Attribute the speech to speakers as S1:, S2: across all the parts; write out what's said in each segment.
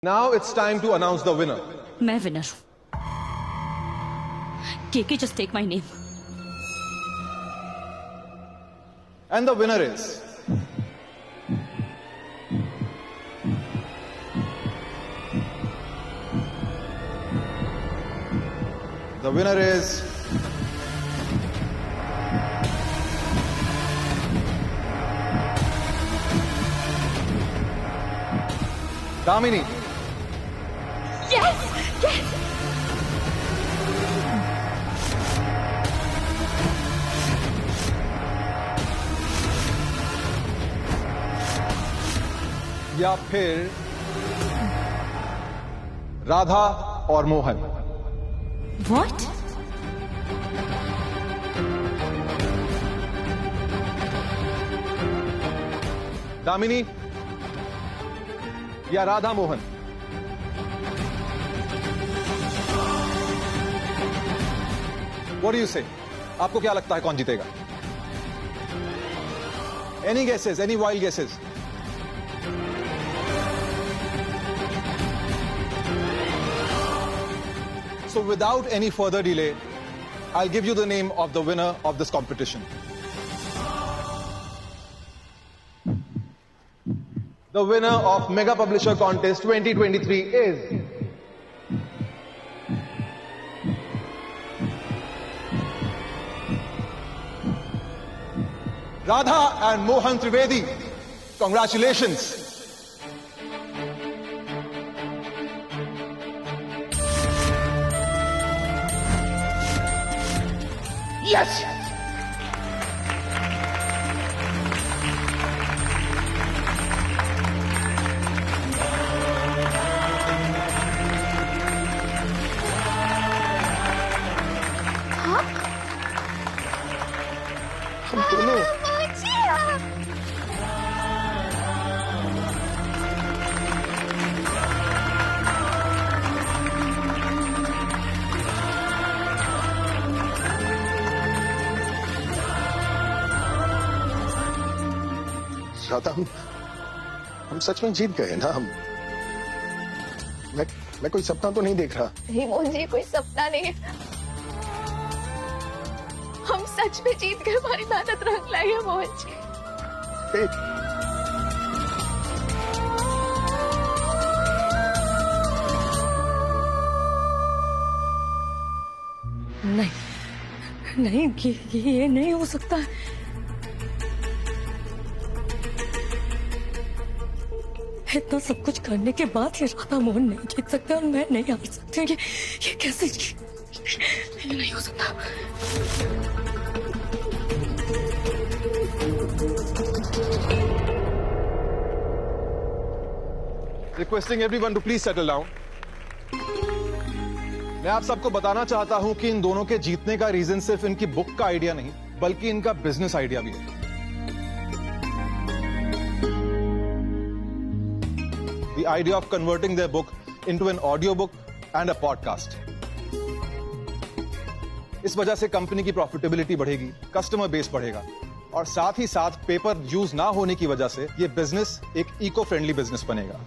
S1: Now it's time to announce the winner.
S2: मैं winner हूं. KK, just take my name.
S1: And the winner is... The winner is... Damini.
S2: Yes! Yes!
S1: या फिर राधा और Mohan.
S2: What?
S1: Damini या Radha Mohan. What do you say? आपको क्या लगता है कौन जीतेगा? Any guesses? Any wild guesses? So without any further delay, I'll give you the name of the winner of this competition. The winner of Mega Publisher Contest 2023 is... Radha and Mohan Trivedi. Congratulations. Yes! हम दोनों
S3: राधा, हम सच में जीत गए ना. मैं कोई सपना तो नहीं देख रहा.
S4: नहीं मोहन जी, कोई सपना नहीं है. हम सच में जीत गए. हमारी मेहनत रंग लाई है मोहन जी.
S2: नहीं नहीं, ये नहीं हो सकता है. इतना सब कुछ करने के बाद ये राधा मोहन नहीं जीत सकते और मैं नहीं हार सकती. ये कैसे? ये नहीं हो सकता.
S1: Requesting everyone to please settle down. मैं आप सबको बताना चाहता हूं कि इन दोनों के जीतने का रीजन सिर्फ इनकी बुक का आइडिया नहीं, बल्कि इनका बिजनेस आइडिया भी है. The idea of converting their book into an audiobook and a podcast. इस वजह से कंपनी की प्रॉफिटेबिलिटी बढ़ेगी, कस्टमर बेस बढ़ेगा और साथ ही साथ पेपर यूज ना होने की वजह से ये बिजनेस एक इको फ्रेंडली बिजनेस बनेगा.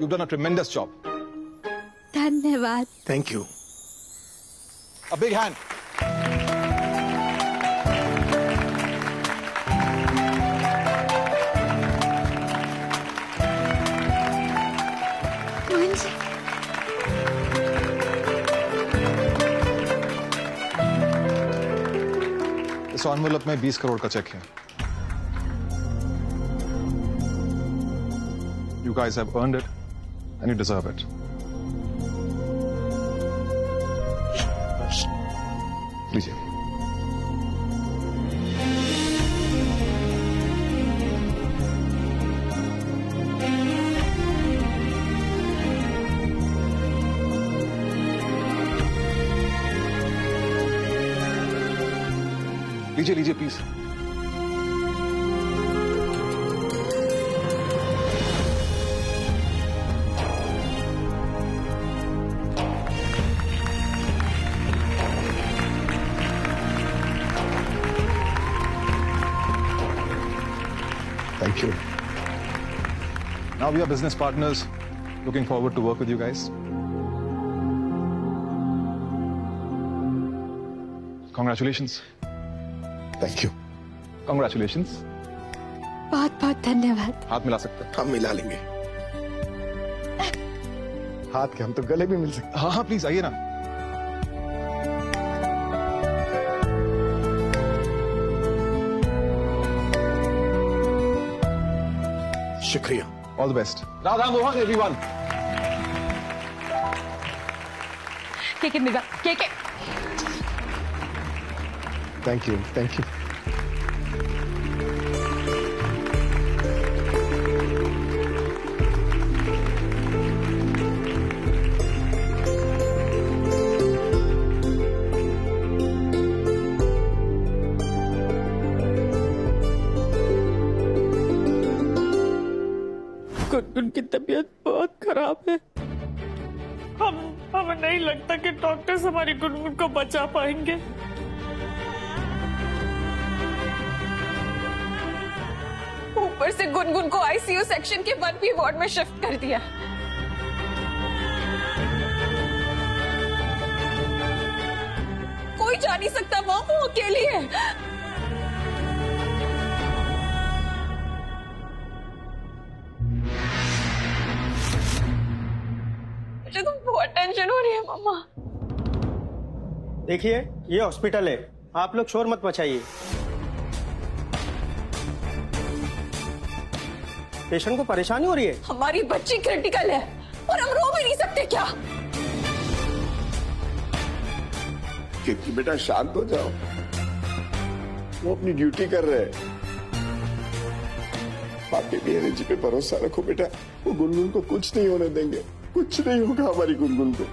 S1: You've done a tremendous job.
S4: धन्यवाद.
S3: Thank you.
S1: A big hand.
S4: Mohan ji,
S1: इस एनवेलप में 20 करोड़ का चेक है. You guys have earned it and you deserve it. लीजिए. लीजिए लीजिए please.
S3: Thank you.
S1: Now we are business partners. Looking forward to work with you guys. Congratulations.
S3: Thank you.
S1: Congratulations.
S4: बहुत बहुत धन्यवाद।
S1: हाथ मिला सकते हैं?
S3: हम मिला लेंगे हाथ के, हम तो गले भी मिल सकते
S1: हाँ हाँ प्लीज आइए ना।
S3: हैं। शुक्रिया।
S1: All the best. Radha Mohan, everyone.
S2: के मिगा के
S3: thank you, thank you.
S2: Gungun की तबीयत बहुत खराब है। हमें नहीं लगता कि डॉक्टर्स हमारी गुनगुन को बचा पाएंगे।
S4: ऊपर से गुनगुन को आईसीयू सेक्शन के 1B वार्ड में शिफ्ट कर दिया। कोई जा नहीं सकता वहां, वो अकेली है। मुझे तो बहुत टेंशन हो रही है मम्मा।
S5: देखिए ये हॉस्पिटल है, आप लोग शोर मत मचाइए। पेशेंट को परेशानी हो रही है।
S4: हमारी बच्ची क्रिटिकल है और हम रो भी नहीं सकते क्या?
S3: कीर्ति बेटा शांत हो जाओ, वो अपनी ड्यूटी कर रहे हैं। आपके भी एनर्जी पे भरोसा रखो बेटा, वो गुनगुन को कुछ नहीं होने देंगे, कुछ नहीं होगा हमारी गुनगुन को।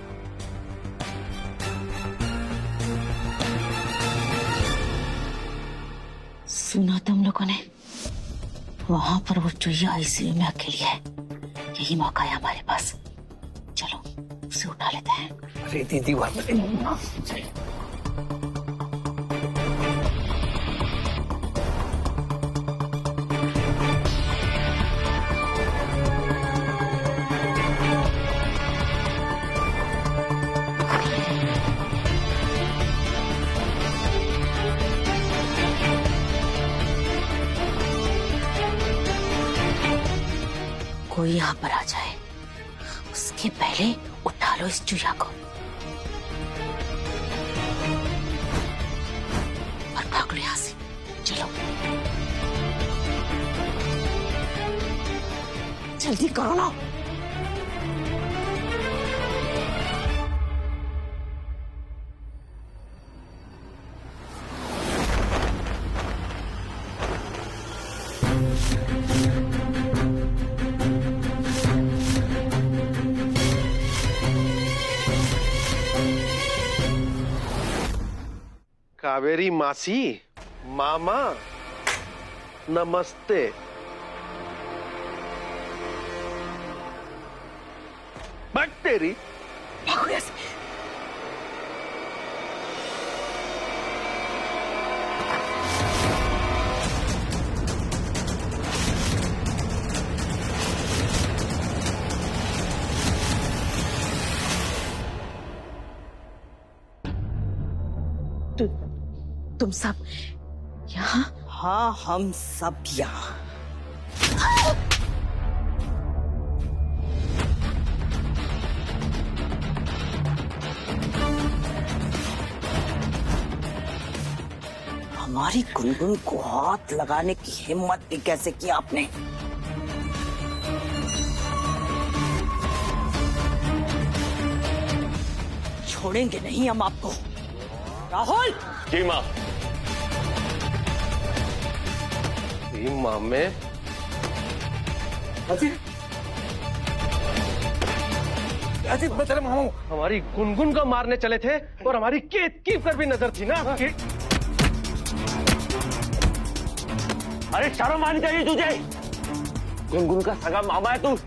S6: सुना तुम लोगों ने, वहां पर वो चुहिया आईसीयू में अकेली है। यही मौका है हमारे पास, चलो उसे उठा लेते हैं।
S5: अरे दीदी
S6: कोई यहाँ पर आ जाए उसके पहले उठा लो इस चूहा को और भाग लो यहाँ से। चलो जल्दी करो ना।
S7: कावेरी मासी, मामा, नमस्ते। बट तेरी
S6: भागो यहाँ से। तुम सब यहाँ?
S8: हाँ, हम सब यहाँ। हमारी गुनगुन को हाथ लगाने की हिम्मत भी कैसे की आपने? छोड़ेंगे नहीं हम आपको। राहुल!
S7: जी माँ। माँ में मैं तेरे मामा हूँ। हमारी गुनगुन का मारने चले थे और हमारी केत कीप कर भी नजर थी ना। अरे शर्म आनी चाहिए तुझे, गुनगुन का सगा मामा है तू।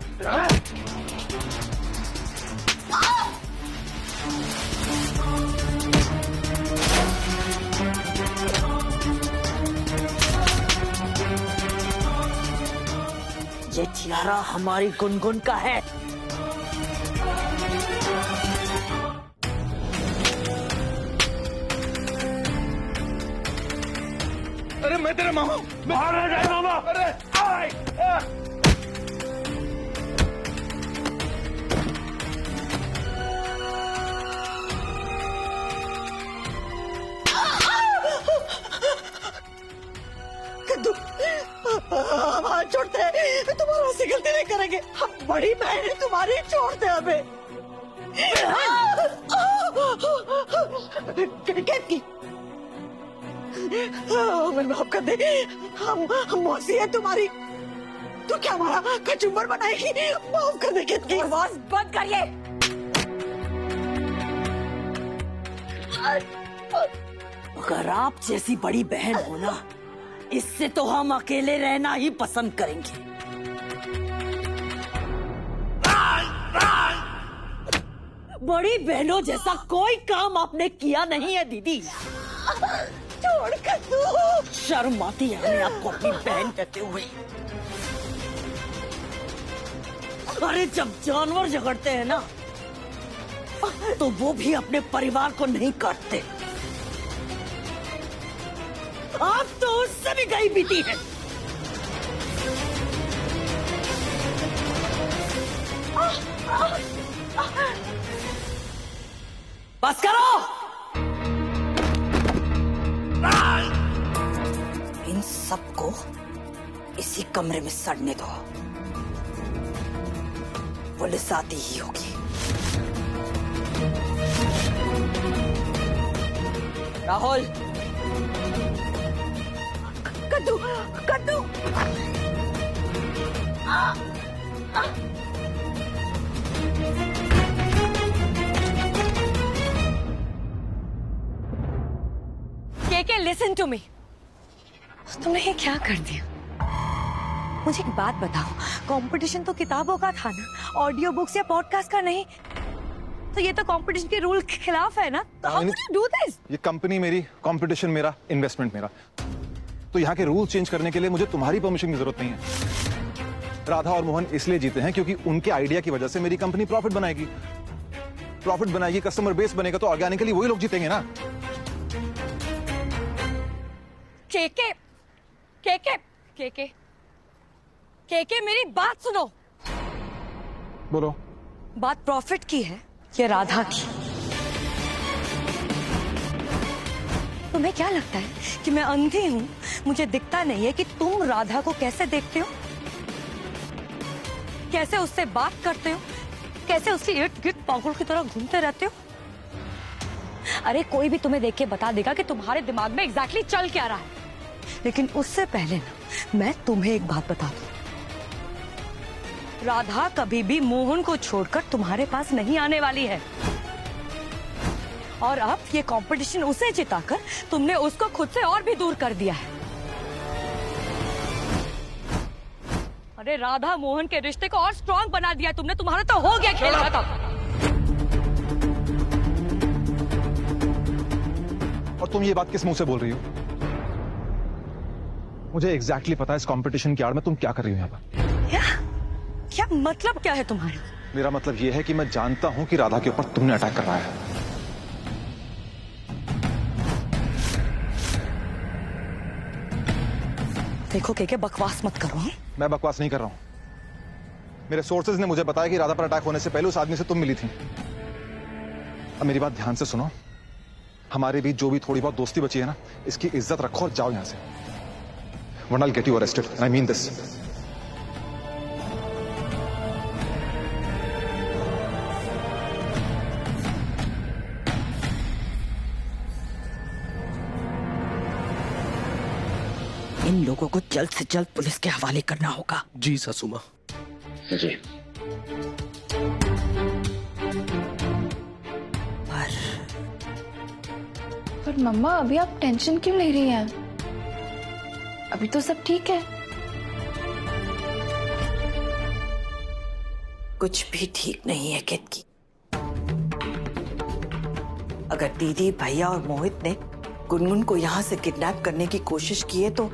S8: ये tiara हमारी गुनगुन का है।
S7: अरे मैं तेरे मामा बाहर आ जाए मामा। अरे आए, आ।
S8: कद्दू, हाथ छोड़ते हैं, तुम्हारा ऐसी गलती नहीं करेंगे। हम बड़ी बहन है तुम्हारी, छोड़ दे हमें। कैद हमें माफ कर दे, हम मौसी है तुम्हारी। तू क्या हमारा कचुम्बर बनाएगी? माफ कर दे कैद की।
S4: आवाज बंद करिए।
S8: अगर आप जैसी बड़ी बहन हो ना, इससे तो हम अकेले रहना ही पसंद करेंगे। बड़ी बहनों जैसा कोई काम आपने किया नहीं है दीदी। छोड़कर तू, शर्म आती है हमें आपको अपनी बहन कहते हुए। अरे जब जानवर झगड़ते हैं ना, तो वो भी अपने परिवार को नहीं काटते। आप तो उससे भी गई बीती है। बस करो। इन सबको इसी कमरे में सड़ने दो, पुलिस आती ही होगी। राहुल, कद्दू, कद्दू।
S2: के लिसन टू मी। तुमने ये क्या कर दिया? मुझे एक बात बताओ, कंपटीशन तो किताबों का था ना, ऑडियो बुक्स या पॉडकास्ट का नहीं। तो ये तो कंपटीशन के रूल के खिलाफ है ना। तो how can you do this?
S1: ये कंपनी मेरी, कंपटीशन मेरा, इन्वेस्टमेंट मेरा। तो यहाँ के रूल चेंज करने के लिए मुझे तुम्हारी परमिशन की जरूरत नहीं है। राधा और मोहन इसलिए जीते हैं क्योंकि उनके आइडिया की वजह से मेरी कंपनी प्रॉफिट बनाएगी। प्रॉफिट बनाएगी, कस्टमर बेस बनेगा, तो ऑर्गेनिकली वही लोग जीतेंगे ना।
S2: केके मेरी बात सुनो।
S1: बोलो।
S2: बात प्रॉफिट की है या राधा की? तुम्हें क्या लगता है कि मैं अंधी हूँ? मुझे दिखता नहीं है कि तुम राधा को कैसे देखते हो, कैसे उससे बात करते हो, कैसे उसके इर्द गिर्द पागल की तरह घूमते रहते हो? अरे कोई भी तुम्हें देख के बता देगा कि तुम्हारे दिमाग में एग्जैक्टली चल क्या रहा है। लेकिन उससे पहले ना मैं तुम्हें एक बात बता दूं, राधा कभी भी मोहन को छोड़कर तुम्हारे पास नहीं आने वाली है। और अब ये कंपटीशन उसे जिताकर तुमने उसको खुद से और भी दूर कर दिया है। अरे राधा मोहन के रिश्ते को और स्ट्रांग बना दिया तुमने। तुम्हारा तो हो गया खेल खत्म।
S1: और तुम ये बात किस मुंह से बोल रही हो? मुझे एग्जैक्टली पता है इस कंपटीशन की आड़ में तुम क्या कर रही हो यहाँ पर।
S2: क्या मतलब क्या है तुम्हारा?
S1: मेरा मतलब ये है कि मैं जानता हूं कि राधा के ऊपर तुमने अटैक करवाया है।
S2: देखो के बकवास मत करो।
S1: मैं बकवास नहीं कर रहा हूं। मेरे सोर्सेज ने मुझे बताया कि राधा पर अटैक होने से पहले उस आदमी से तुम मिली थी। अब मेरी बात ध्यान से सुनो। हमारे बीच जो भी थोड़ी बहुत दोस्ती बची है ना, इसकी इज्जत रखो और जाओ यहां से, वरना I'll get you arrested and I mean this.
S8: इन लोगों को जल्द से जल्द पुलिस के हवाले करना होगा।
S7: जी सासू माँ।
S3: जी।
S4: पर मम्मा अभी आप टेंशन क्यों ले रही हैं? अभी तो सब ठीक है।
S8: कुछ भी ठीक नहीं है केतकी। अगर दीदी, भैया और मोहित ने गुनगुन को यहाँ से किडनैप करने की कोशिश की है तो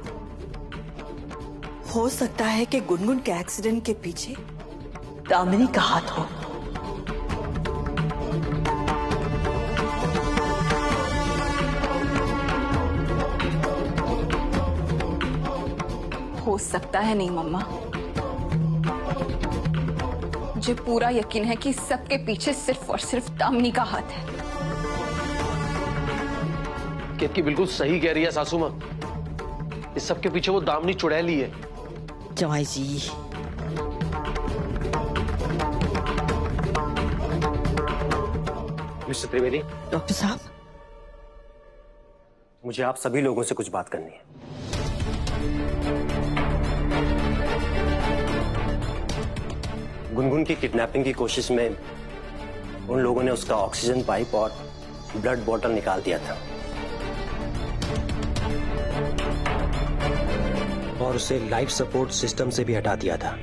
S8: हो सकता है कि गुनगुन के एक्सीडेंट के पीछे दामिनी का हाथ हो।
S4: हो सकता है नहीं मम्मा, मुझे पूरा यकीन है कि सबके पीछे सिर्फ और सिर्फ दामिनी का हाथ है।
S7: केतकी बिल्कुल सही कह रही है सासू माँ, इस सब के पीछे वो दामिनी चुड़ैली है।
S8: जवाई जी,
S5: मिस्टर त्रिवेदी,
S8: डॉक्टर साहब,
S5: मुझे आप सभी लोगों से कुछ बात करनी है। गुनगुन की किडनैपिंग की कोशिश में उन लोगों ने उसका ऑक्सीजन पाइप और ब्लड बॉटल निकाल दिया था और उसे लाइफ सपोर्ट सिस्टम से भी हटा दिया था,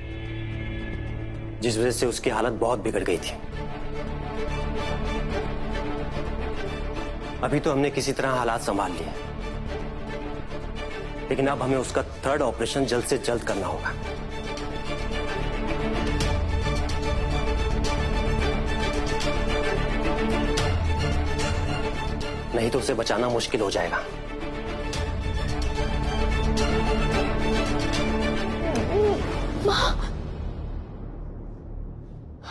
S5: जिस वजह से उसकी हालत बहुत बिगड़ गई थी। अभी तो हमने किसी तरह हालात संभाल लिए, लेकिन अब हमें उसका थर्ड ऑपरेशन जल्द से जल्द करना होगा। नहीं तो उसे बचाना मुश्किल हो जाएगा।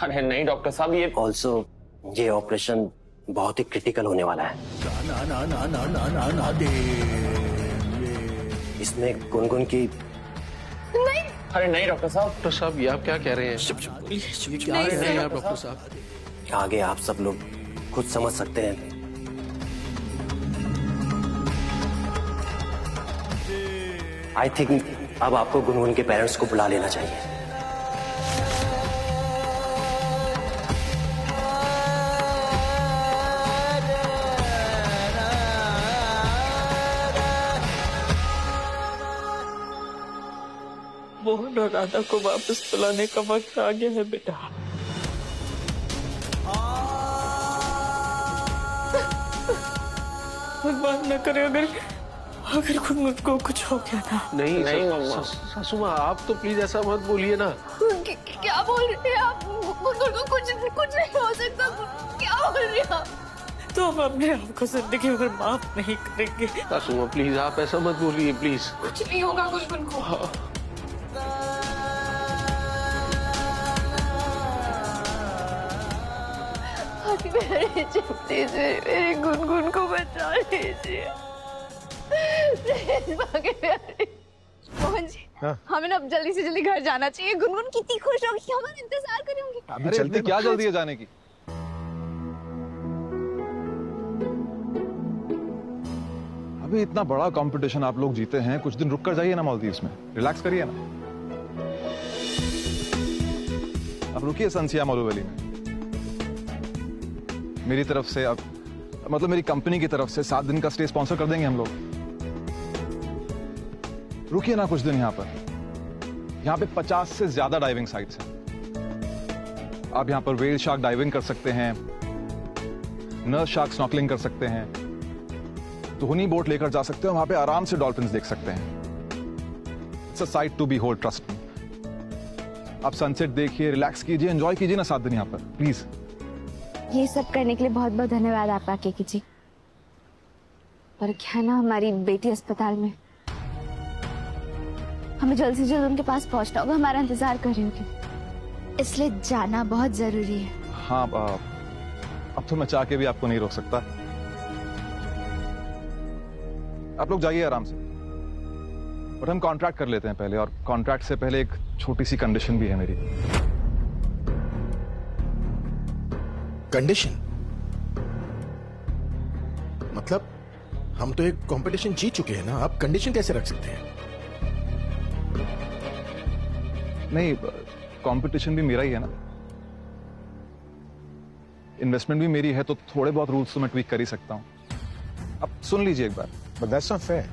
S7: अरे नहीं डॉक्टर साहब, ये
S5: ऑल्सो ये ऑपरेशन बहुत ही क्रिटिकल होने वाला है। इसमें गुनगुन की
S7: अरे नहीं डॉक्टर साहब ये आप क्या कह रहे हैं? क्या कह रहे हैं आप डॉक्टर साहब?
S5: आगे आप सब लोग खुद समझ सकते हैं। आई थिंक अब आपको गुनगुन के पेरेंट्स को बुला लेना चाहिए।
S8: मोहन और राधा को वापस बुलाने का वक्त आ गया है बेटा। भगवान न करे अगर गुनगुन को कुछ हो गया था।
S7: नहीं सासू माँ, आप तो प्लीज ऐसा मत बोलिए ना।
S4: क्या बोल रहे हैं आप? गुनगुन को कुछ नहीं हो सकता। क्या बोल रहे हैं आप?
S8: तो हम अपने आप को जिंदगी भर माफ नहीं करेंगे।
S7: सासू माँ प्लीज आप ऐसा मत बोलिए प्लीज।
S4: कुछ नहीं होगा गुनगुन को। मेरे चलते से मेरे गुनगुन को बचा लीजिए। मोहन जी, हमें ना अब जल्दी से जल्दी घर जाना चाहिए। गुनगुन कितनी खुश होगी, हमारा इंतजार करेंगे।
S1: अभी चलते क्या जल्दी है जाने की? अभी इतना बड़ा कंपटीशन आप लोग जीते हैं, कुछ दिन रुक कर जाइए ना मालदीव्स में, रिलैक्स करिए ना। अब रुकिए संसिया मोलूवली में। मेरी तरफ से अब मतलब मेरी कंपनी की तरफ से 7 दिन का स्टे स्पॉन्सर कर देंगे हम लोग। रुकिए ना कुछ दिन यहाँ पर। यहाँ पे 50 से ज्यादा डाइविंग साइट्स हैं। आप यहाँ पर वेल शार्क डाइविंग कर सकते हैं, नर्स शार्क स्नॉर्कलिंग कर सकते हैं, धोनी बोट लेकर जा सकते हैं, वहां पे आराम से डॉल्फिन्स देख सकते हैं। It's a sight to behold, trust me. आप सनसेट देखिए, रिलैक्स कीजिए, एंजॉय कीजिए ना 7 दिन यहाँ पर, प्लीज।
S9: ये सब करने के लिए बहुत बहुत धन्यवाद आपका केकी जी। पर क्या ना, हमारी बेटी अस्पताल में, हमें जल्द से जल्द उनके पास पहुंचना होगा, हमारा इंतजार कर रही होगी, इसलिए जाना बहुत जरूरी है।
S1: हाँ, अब तो मैं चाह के भी आपको नहीं रोक सकता। आप लोग जाइए आराम से, बट हम कॉन्ट्रैक्ट कर लेते हैं पहले, और कॉन्ट्रैक्ट से पहले एक छोटी सी कंडीशन भी है मेरी।
S10: कंडीशन? मतलब हम तो एक कंपटीशन जीत चुके हैं ना, आप कंडीशन कैसे रख सकते हैं?
S1: नहीं, कंपटीशन भी मेरा ही है ना, इन्वेस्टमेंट भी मेरी है, तो थोड़े बहुत रूल्स तो मैं ट्वीक कर ही सकता हूं। अब सुन लीजिए एक बार।
S10: But that's not fair.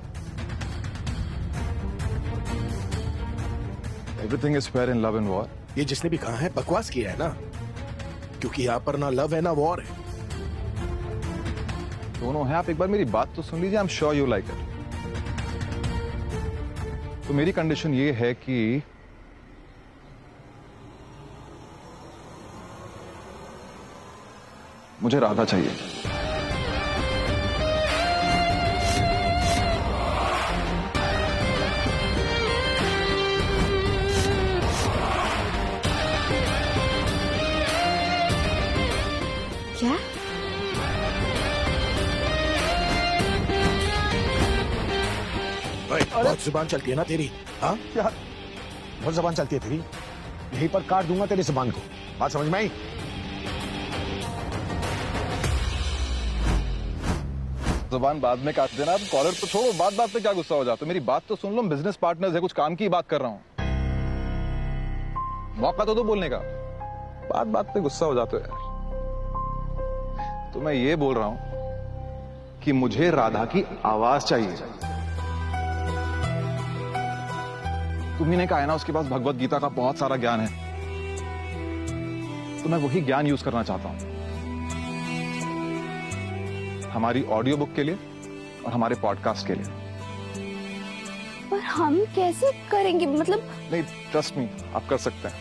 S1: Everything is fair in love and war.
S10: ये जिसने भी कहा है बकवास किया है ना, क्योंकि यहाँ पर ना लव है ना वॉर है।
S1: दोनों है। आप एक बार मेरी बात तो सुन लीजिए। I am sure you like it. तो मेरी कंडीशन ये है कि मुझे राधा चाहिए।
S9: क्या?
S10: बहुत जुबान चलती है ना तेरी, हाँ?
S1: क्या?
S10: बहुत जुबान चलती है तेरी। यहीं पर काट दूंगा तेरी जुबान को। बात समझ में आई?
S1: जुबान बाद में काट देना, अब कॉलर तो छोड़ो, बात बात पे क्या गुस्सा हो जाते हो? मेरी बात तो सुन लो, बिजनेस पार्टनर्स है, कुछ काम की बात कर रहा हूं। मौका तो दो बोलने का, बात बात पे गुस्सा हो जाते हो यार। तो मैं ये बोल रहा हूं कि मुझे राधा की आवाज चाहिए। तुम्ही ने कहा है ना उसके पास भगवत गीता का बहुत सारा ज्ञान है, तो मैं वही ज्ञान यूज करना चाहता हूं हमारी ऑडियो बुक के लिए और हमारे पॉडकास्ट के लिए।
S9: पर हम कैसे करेंगे? मतलब
S1: नहीं, ट्रस्ट मी, आप कर सकते हैं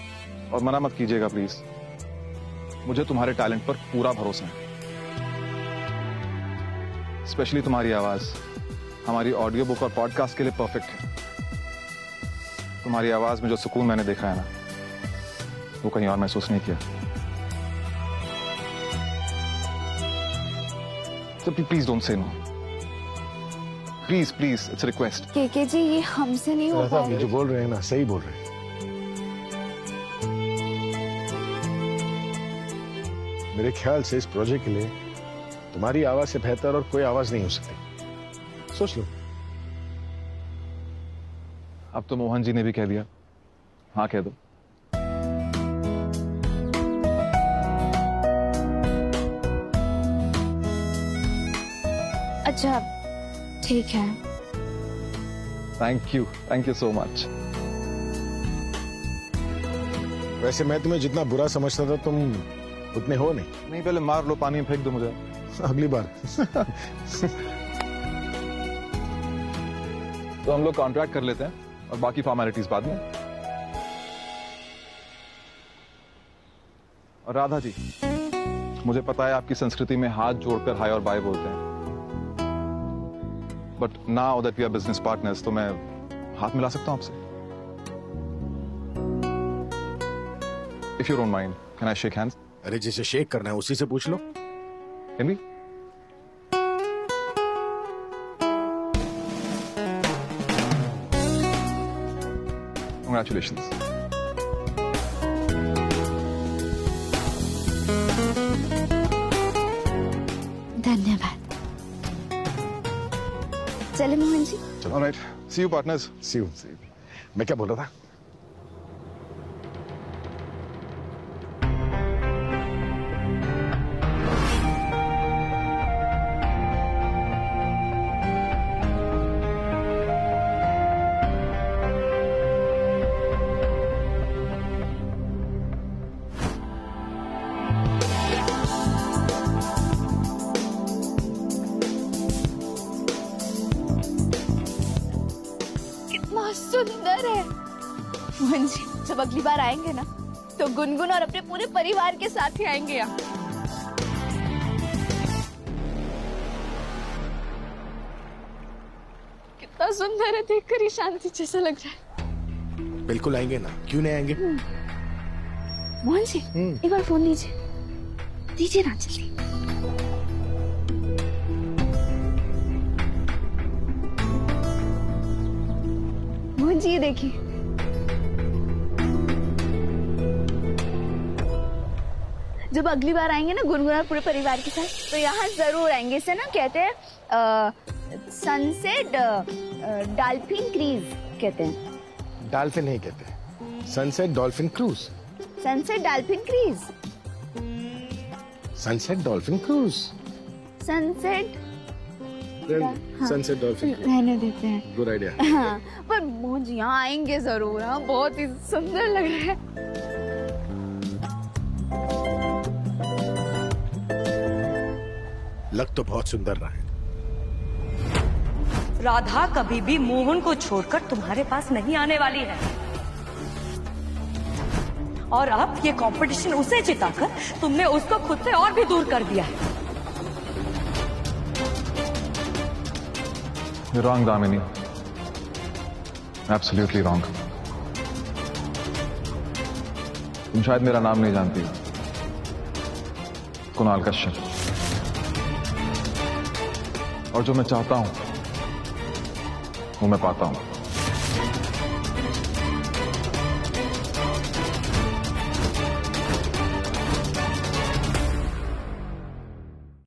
S1: और मना मत कीजिएगा प्लीज। मुझे तुम्हारे टैलेंट पर पूरा भरोसा है, स्पेशली तुम्हारी आवाज हमारी ऑडियो बुक और पॉडकास्ट के लिए परफेक्ट है। तुम्हारी आवाज में जो सुकून मैंने देखा है ना, वो कहीं और महसूस नहीं किया। So please don't say no. Please, please, it's a request.
S9: KK जी, ये हमसे नहीं हो
S10: राधा,
S9: पाएगा।
S10: जो बोल रहे हैं ना, सही बोल रहे हैं। मेरे ख्याल से इस प्रोजेक्ट के लिए तुम्हारी आवाज से बेहतर और कोई आवाज नहीं हो सकती। सोच लो।
S1: अब तो मोहन जी ने भी कह दिया, हाँ कह दो।
S9: अच्छा, ठीक है।
S1: Thank you so much.
S10: वैसे मैं तुम्हें जितना बुरा समझता था तुम उतने हो नहीं।
S1: नहीं, पहले मार लो, पानी में फेंक दो मुझे।
S10: अगली बार।
S1: तो हम लोग कॉन्ट्रैक्ट कर लेते हैं और बाकी फॉर्मेलिटीज बाद में। और राधा जी, मुझे पता है आपकी संस्कृति में हाथ जोड़कर हाय और बाय बोलते हैं, but now that we are business partners, तो मैं हाथ मिला सकता हूं आपसे? If you don't mind, can I shake hands?
S10: अरे जिसे शेक करना है उसी से पूछ लो।
S1: Can we? Congratulations.
S9: धन्यवाद। चले Mohan ji.
S1: All right. See you, partners.
S10: See you. मैं क्या बोल रहा था?
S4: कितना सुंदर है। मोहन जी, जब अगली बार आएंगे ना, तो गुनगुन और अपने पूरे परिवार के साथ ही आएंगे यहाँ। कितना सुंदर है, देखकर ही शांति जैसा लग रहा है।
S10: बिल्कुल आएंगे ना, क्यों नहीं आएंगे?
S9: मोहन जी, एक बार फोन लीजिए, दीजिए ना जल्दी। मोहन जी, ये देखिए। जब अगली बार आएंगे ना गुनगुन और पूरे परिवार के साथ, तो यहाँ जरूर आएंगे। इसे ना कहते हैं सनसेट डॉल्फिन क्रूज कहते हैं।
S10: डॉल्फिन नहीं कहते, sunset dolphin cruise.
S9: Sunset dolphin cruise.
S10: Sunset dolphin cruise.
S9: Sunset
S10: sunset dolphin
S9: रहने देते हैं।
S10: Good idea.
S9: हाँ, पर मोहन जी यहाँ आएंगे जरूर। हाँ, बहुत ही सुंदर लग रहा है।
S10: लग तो बहुत सुंदर रहा है।
S2: राधा कभी भी मोहन को छोड़कर तुम्हारे पास नहीं आने वाली है। और अब ये कंपटीशन उसे जिताकर तुमने उसको खुद से और भी दूर कर दिया है।
S1: You're wrong, Damini. Absolutely wrong। तुम शायद मेरा नाम नहीं जानती। कुणाल कश्यप। और जो मैं चाहता हूं वो मैं पाता हूं।